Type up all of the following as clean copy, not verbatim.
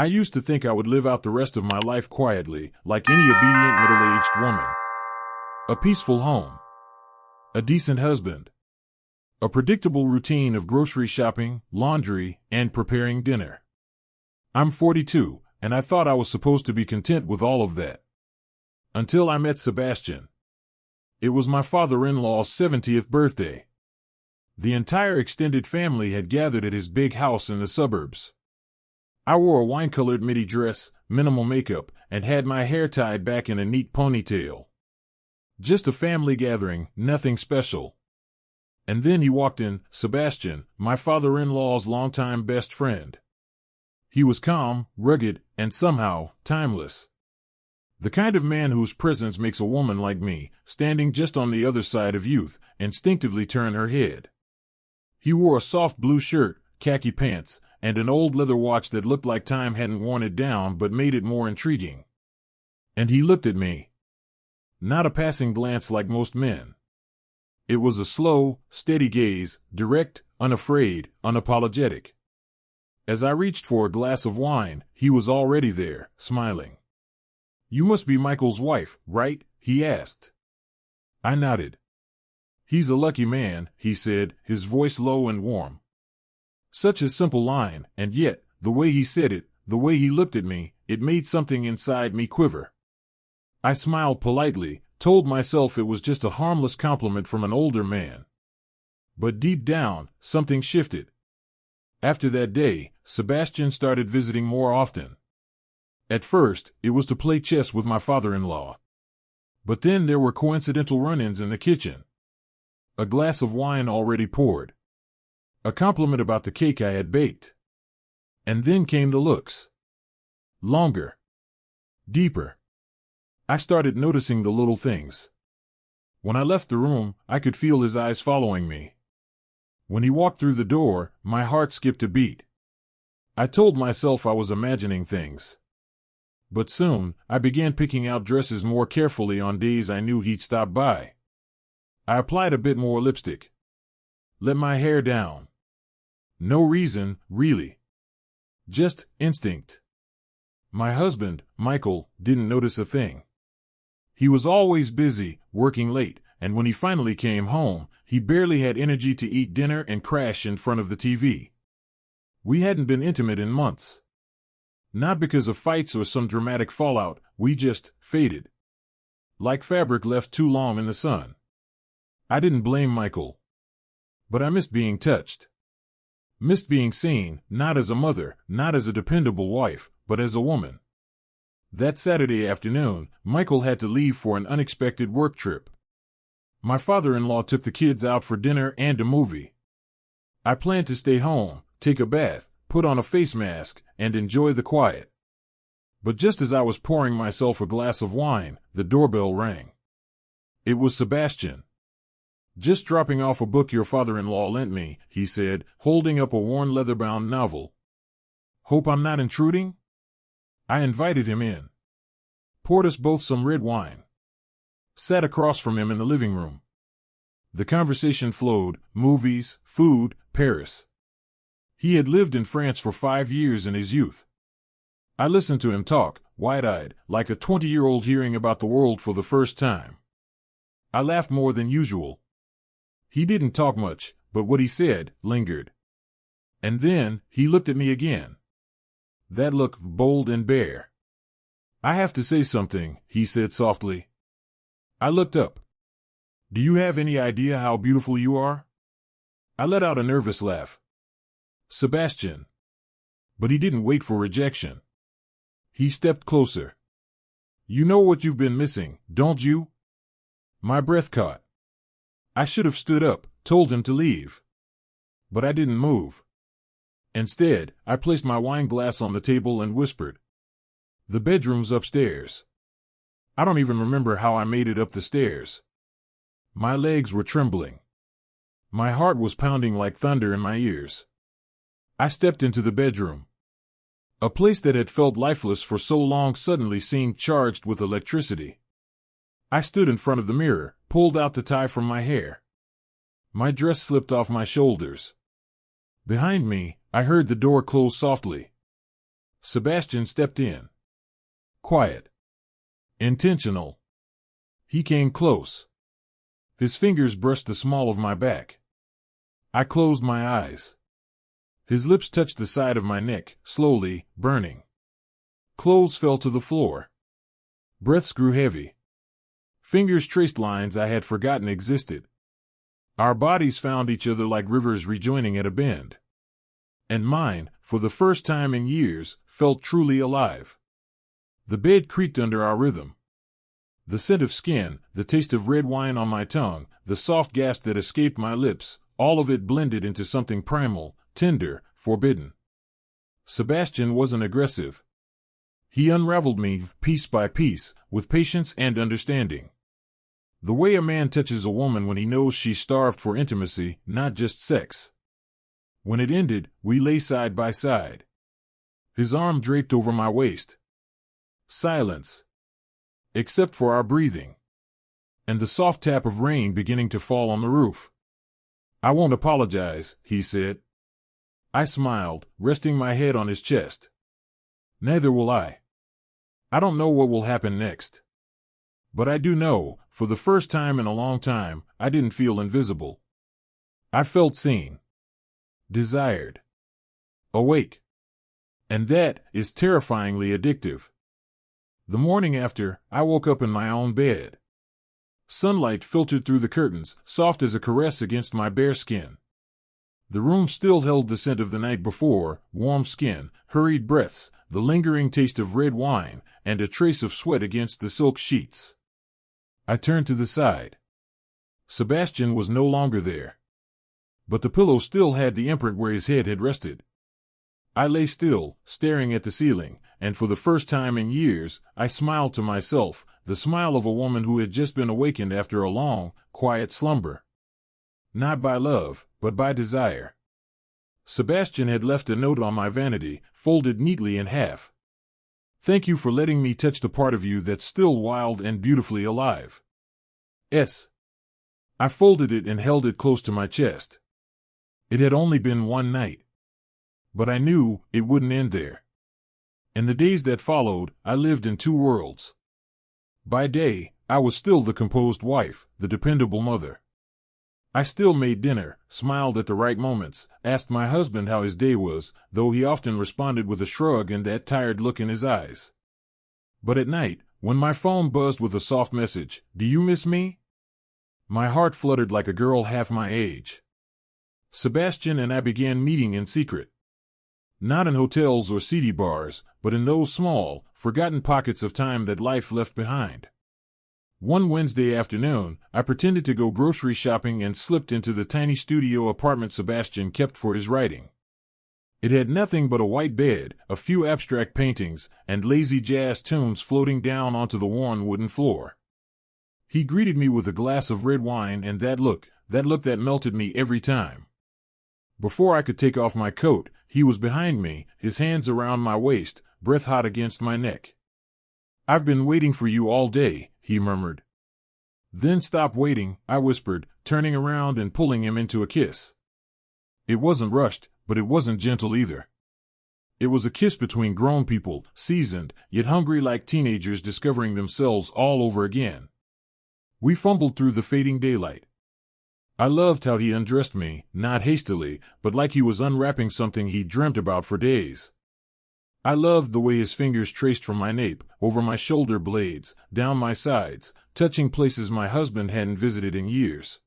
I used to think I would live out the rest of my life quietly, like any obedient middle-aged woman. A peaceful home. A decent husband. A predictable routine of grocery shopping, laundry, and preparing dinner. I'm 42, and I thought I was supposed to be content with all of that. Until I met Sebastian. It was my father-in-law's 70th birthday. The entire extended family had gathered at his big house in the suburbs. I wore a wine-colored midi dress, minimal makeup, and had my hair tied back in a neat ponytail. Just a family gathering, nothing special. And then he walked in, Sebastian, my father-in-law's longtime best friend. He was calm, rugged, and somehow timeless. The kind of man whose presence makes a woman like me, standing just on the other side of youth, instinctively turn her head. He wore a soft blue shirt, khaki pants, and an old leather watch that looked like time hadn't worn it down but made it more intriguing. And he looked at me. Not a passing glance like most men. It was a slow, steady gaze, direct, unafraid, unapologetic. As I reached for a glass of wine, he was already there, smiling. "You must be Michael's wife, right?" he asked. I nodded. "He's a lucky man," he said, his voice low and warm. Such a simple line, and yet, the way he said it, the way he looked at me, it made something inside me quiver. I smiled politely, told myself it was just a harmless compliment from an older man. But deep down, something shifted. After that day, Sebastian started visiting more often. At first, it was to play chess with my father-in-law. But then there were coincidental run-ins in the kitchen. A glass of wine already poured. A compliment about the cake I had baked. And then came the looks. Longer. Deeper. I started noticing the little things. When I left the room, I could feel his eyes following me. When he walked through the door, my heart skipped a beat. I told myself I was imagining things. But soon, I began picking out dresses more carefully on days I knew he'd stop by. I applied a bit more lipstick. Let my hair down. No reason, really. Just instinct. My husband, Michael, didn't notice a thing. He was always busy, working late, and when he finally came home, he barely had energy to eat dinner and crash in front of the TV. We hadn't been intimate in months. Not because of fights or some dramatic fallout, we just faded. Like fabric left too long in the sun. I didn't blame Michael. But I missed being touched. Missed being seen, not as a mother, not as a dependable wife, but as a woman. That Saturday afternoon, Michael had to leave for an unexpected work trip. My father-in-law took the kids out for dinner and a movie. I planned to stay home, take a bath, put on a face mask, and enjoy the quiet. But just as I was pouring myself a glass of wine, the doorbell rang. It was Sebastian. "Just dropping off a book your father-in-law lent me," he said, holding up a worn leather-bound novel. "Hope I'm not intruding?" I invited him in. Poured us both some red wine. Sat across from him in the living room. The conversation flowed, movies, food, Paris. He had lived in France for 5 years in his youth. I listened to him talk, wide-eyed, like a 20-year-old hearing about the world for the first time. I laughed more than usual. He didn't talk much, but what he said lingered. And then, he looked at me again. That look, bold and bare. "I have to say something," he said softly. I looked up. "Do you have any idea how beautiful you are?" I let out a nervous laugh. "Sebastian." But he didn't wait for rejection. He stepped closer. "You know what you've been missing, don't you?" My breath caught. I should have stood up, told him to leave. But I didn't move. Instead, I placed my wine glass on the table and whispered, "The bedroom's upstairs." I don't even remember how I made it up the stairs. My legs were trembling. My heart was pounding like thunder in my ears. I stepped into the bedroom. A place that had felt lifeless for so long suddenly seemed charged with electricity. I stood in front of the mirror, pulled out the tie from my hair. My dress slipped off my shoulders. Behind me, I heard the door close softly. Sebastian stepped in. Quiet. Intentional. He came close. His fingers brushed the small of my back. I closed my eyes. His lips touched the side of my neck, slowly, burning. Clothes fell to the floor. Breaths grew heavy. Fingers traced lines I had forgotten existed. Our bodies found each other like rivers rejoining at a bend. And mine, for the first time in years, felt truly alive. The bed creaked under our rhythm. The scent of skin, the taste of red wine on my tongue, the soft gasp that escaped my lips, all of it blended into something primal, tender, forbidden. Sebastian wasn't aggressive. He unraveled me, piece by piece, with patience and understanding. The way a man touches a woman when he knows she's starved for intimacy, not just sex. When it ended, we lay side by side. His arm draped over my waist. Silence. Except for our breathing. And the soft tap of rain beginning to fall on the roof. "I won't apologize," he said. I smiled, resting my head on his chest. "Neither will I. I don't know what will happen next. But I do know, for the first time in a long time, I didn't feel invisible. I felt seen. Desired. Awake. And that is terrifyingly addictive." The morning after, I woke up in my own bed. Sunlight filtered through the curtains, soft as a caress against my bare skin. The room still held the scent of the night before, warm skin, hurried breaths, the lingering taste of red wine, and a trace of sweat against the silk sheets. I turned to the side. Sebastian was no longer there. But the pillow still had the imprint where his head had rested. I lay still, staring at the ceiling, and for the first time in years, I smiled to myself, the smile of a woman who had just been awakened after a long, quiet slumber. Not by love, but by desire. Sebastian had left a note on my vanity, folded neatly in half. "Thank you for letting me touch the part of you that's still wild and beautifully alive. S." I folded it and held it close to my chest. It had only been one night. But I knew it wouldn't end there. In the days that followed, I lived in two worlds. By day, I was still the composed wife, the dependable mother. I still made dinner, smiled at the right moments, asked my husband how his day was, though he often responded with a shrug and that tired look in his eyes. But at night, when my phone buzzed with a soft message, "Do you miss me?" my heart fluttered like a girl half my age. Sebastian and I began meeting in secret. Not in hotels or seedy bars, but in those small, forgotten pockets of time that life left behind. One Wednesday afternoon, I pretended to go grocery shopping and slipped into the tiny studio apartment Sebastian kept for his writing. It had nothing but a white bed, a few abstract paintings, and lazy jazz tunes floating down onto the worn wooden floor. He greeted me with a glass of red wine and that look that melted me every time. Before I could take off my coat, he was behind me, his hands around my waist, breath hot against my neck. "I've been waiting for you all day," he murmured. "Then stop waiting," I whispered, turning around and pulling him into a kiss. It wasn't rushed, but it wasn't gentle either. It was a kiss between grown people, seasoned, yet hungry like teenagers discovering themselves all over again. We fumbled through the fading daylight. I loved how he undressed me, not hastily, but like he was unwrapping something he'd dreamt about for days. I loved the way his fingers traced from my nape, over my shoulder blades, down my sides, touching places my husband hadn't visited in years.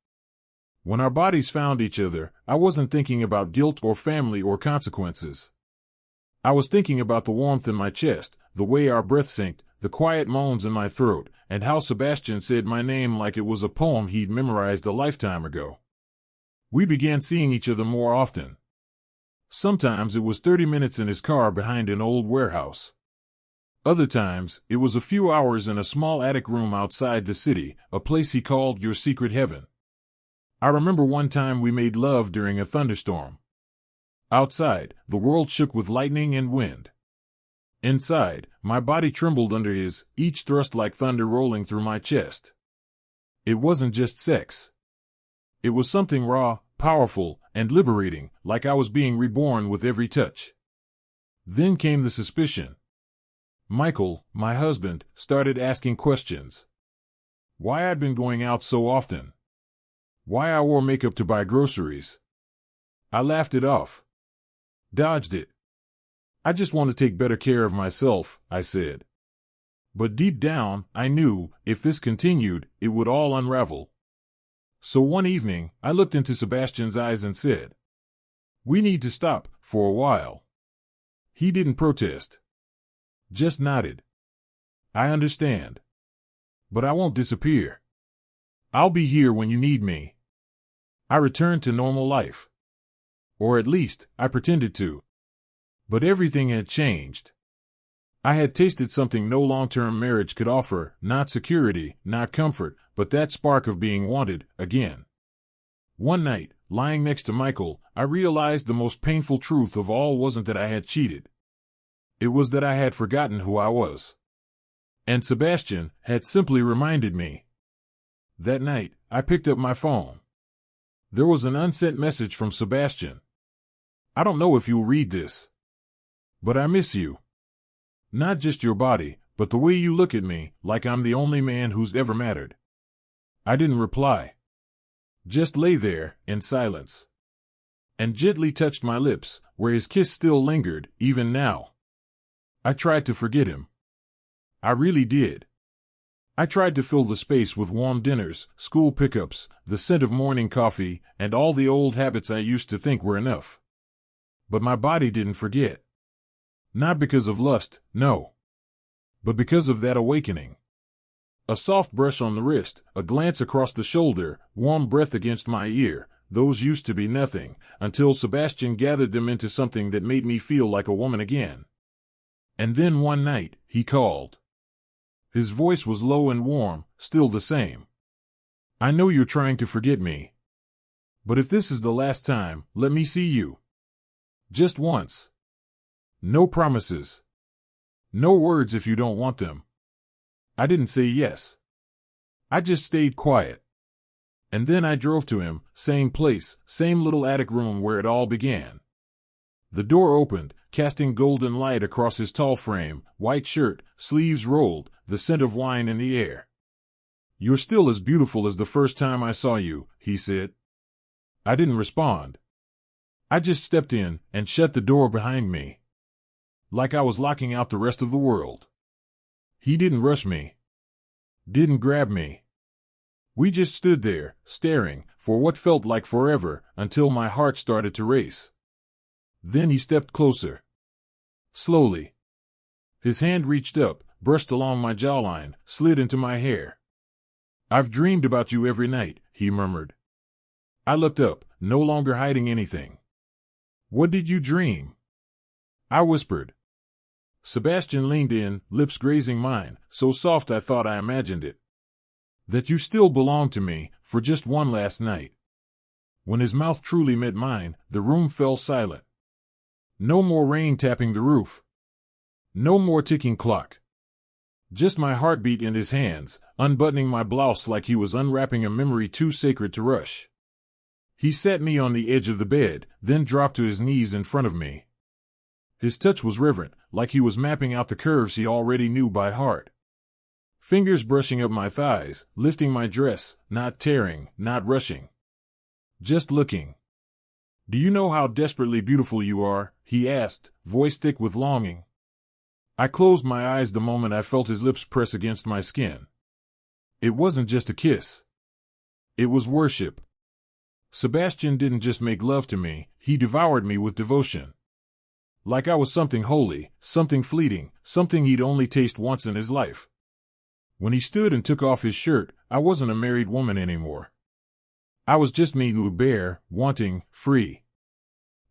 When our bodies found each other, I wasn't thinking about guilt or family or consequences. I was thinking about the warmth in my chest, the way our breath synced, the quiet moans in my throat, and how Sebastian said my name like it was a poem he'd memorized a lifetime ago. We began seeing each other more often. Sometimes it was 30 minutes in his car behind an old warehouse. Other times, it was a few hours in a small attic room outside the city, a place he called your secret heaven. I remember one time we made love during a thunderstorm. Outside, the world shook with lightning and wind. Inside, my body trembled under his, each thrust like thunder rolling through my chest. It wasn't just sex. It was something raw, powerful, and liberating, like I was being reborn with every touch. Then came the suspicion. Michael, my husband, started asking questions. Why I'd been going out so often. Why I wore makeup to buy groceries. I laughed it off. Dodged it. I just want to take better care of myself, I said. But deep down, I knew, if this continued, it would all unravel. So one evening, I looked into Sebastian's eyes and said, "We need to stop, for a while." He didn't protest. Just nodded. "I understand. But I won't disappear. I'll be here when you need me." I returned to normal life. Or at least, I pretended to. But everything had changed. I had tasted something no long-term marriage could offer, not security, not comfort, but that spark of being wanted, again. One night, lying next to Michael, I realized the most painful truth of all wasn't that I had cheated. It was that I had forgotten who I was. And Sebastian had simply reminded me. That night, I picked up my phone. There was an unsent message from Sebastian. "I don't know if you'll read this, but I miss you. Not just your body, but the way you look at me, like I'm the only man who's ever mattered." I didn't reply. Just lay there, in silence. And gently touched my lips, where his kiss still lingered, even now. I tried to forget him. I really did. I tried to fill the space with warm dinners, school pickups, the scent of morning coffee, and all the old habits I used to think were enough. But my body didn't forget. Not because of lust, no. But because of that awakening. A soft brush on the wrist, a glance across the shoulder, warm breath against my ear, those used to be nothing, until Sebastian gathered them into something that made me feel like a woman again. And then one night, he called. His voice was low and warm, still the same. "I know you're trying to forget me. But if this is the last time, let me see you. Just once. No promises. No words if you don't want them." I didn't say yes. I just stayed quiet. And then I drove to him, same place, same little attic room where it all began. The door opened, casting golden light across his tall frame, white shirt, sleeves rolled, the scent of wine in the air. "You're still as beautiful as the first time I saw you," he said. I didn't respond. I just stepped in and shut the door behind me. Like I was locking out the rest of the world. He didn't rush me. Didn't grab me. We just stood there, staring, for what felt like forever, until my heart started to race. Then he stepped closer. Slowly. His hand reached up, brushed along my jawline, slid into my hair. "I've dreamed about you every night," he murmured. I looked up, no longer hiding anything. "What did you dream?" I whispered. Sebastian leaned in, lips grazing mine, so soft I thought I imagined it. "That you still belong to me, for just one last night." When his mouth truly met mine, the room fell silent. No more rain tapping the roof. No more ticking clock. Just my heartbeat in his hands, unbuttoning my blouse like he was unwrapping a memory too sacred to rush. He sat me on the edge of the bed, then dropped to his knees in front of me. His touch was reverent, like he was mapping out the curves he already knew by heart. Fingers brushing up my thighs, lifting my dress, not tearing, not rushing. Just looking. "Do you know how desperately beautiful you are?" he asked, voice thick with longing. I closed my eyes the moment I felt his lips press against my skin. It wasn't just a kiss. It was worship. Sebastian didn't just make love to me, he devoured me with devotion. Like I was something holy, something fleeting, something he'd only taste once in his life. When he stood and took off his shirt, I wasn't a married woman anymore. I was just me, bare, wanting, free.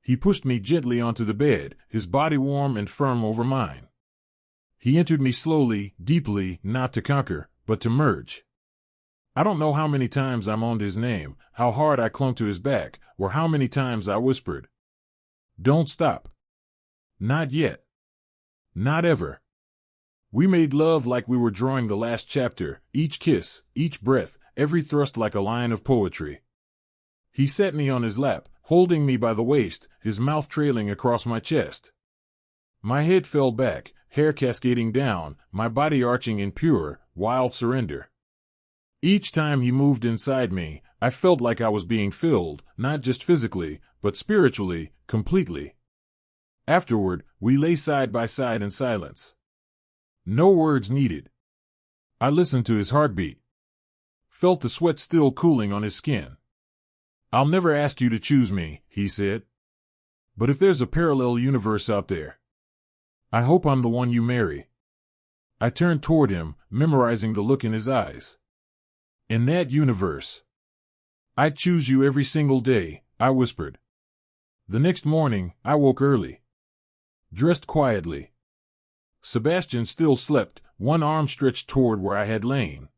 He pushed me gently onto the bed, his body warm and firm over mine. He entered me slowly, deeply, not to conquer, but to merge. I don't know how many times I moaned his name, how hard I clung to his back, or how many times I whispered, "Don't stop. Not yet. Not ever." We made love like we were drawing the last chapter, each kiss, each breath, every thrust like a line of poetry. He set me on his lap, holding me by the waist, his mouth trailing across my chest. My head fell back, hair cascading down, my body arching in pure, wild surrender. Each time he moved inside me, I felt like I was being filled, not just physically, but spiritually, completely. Afterward, we lay side by side in silence. No words needed. I listened to his heartbeat. Felt the sweat still cooling on his skin. "I'll never ask you to choose me," he said. "But if there's a parallel universe out there, I hope I'm the one you marry." I turned toward him, memorizing the look in his eyes. "In that universe, I'd choose you every single day," I whispered. The next morning, I woke early. Dressed quietly. Sebastian still slept, one arm stretched toward where I had lain.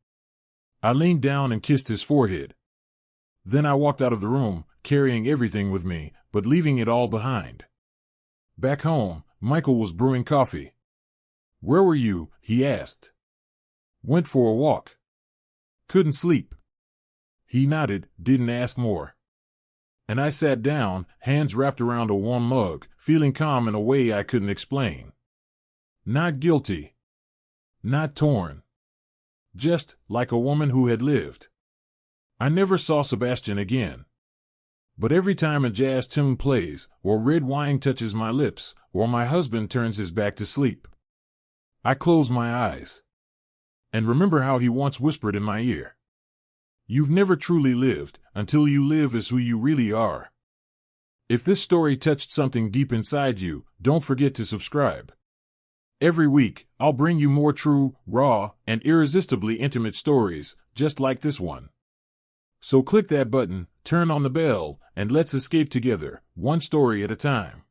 I leaned down and kissed his forehead. Then I walked out of the room, carrying everything with me, but leaving it all behind. Back home, Michael was brewing coffee. "Where were you?" he asked. "Went for a walk. Couldn't sleep." He nodded, didn't ask more. And I sat down, hands wrapped around a warm mug, feeling calm in a way I couldn't explain. Not guilty. Not torn. Just like a woman who had lived. I never saw Sebastian again. But every time a jazz tune plays, or red wine touches my lips, or my husband turns his back to sleep, I close my eyes and remember how he once whispered in my ear, "You've never truly lived until you live as who you really are." If this story touched something deep inside you, don't forget to subscribe. Every week, I'll bring you more true, raw, and irresistibly intimate stories, just like this one. So click that button, turn on the bell, and let's escape together, one story at a time.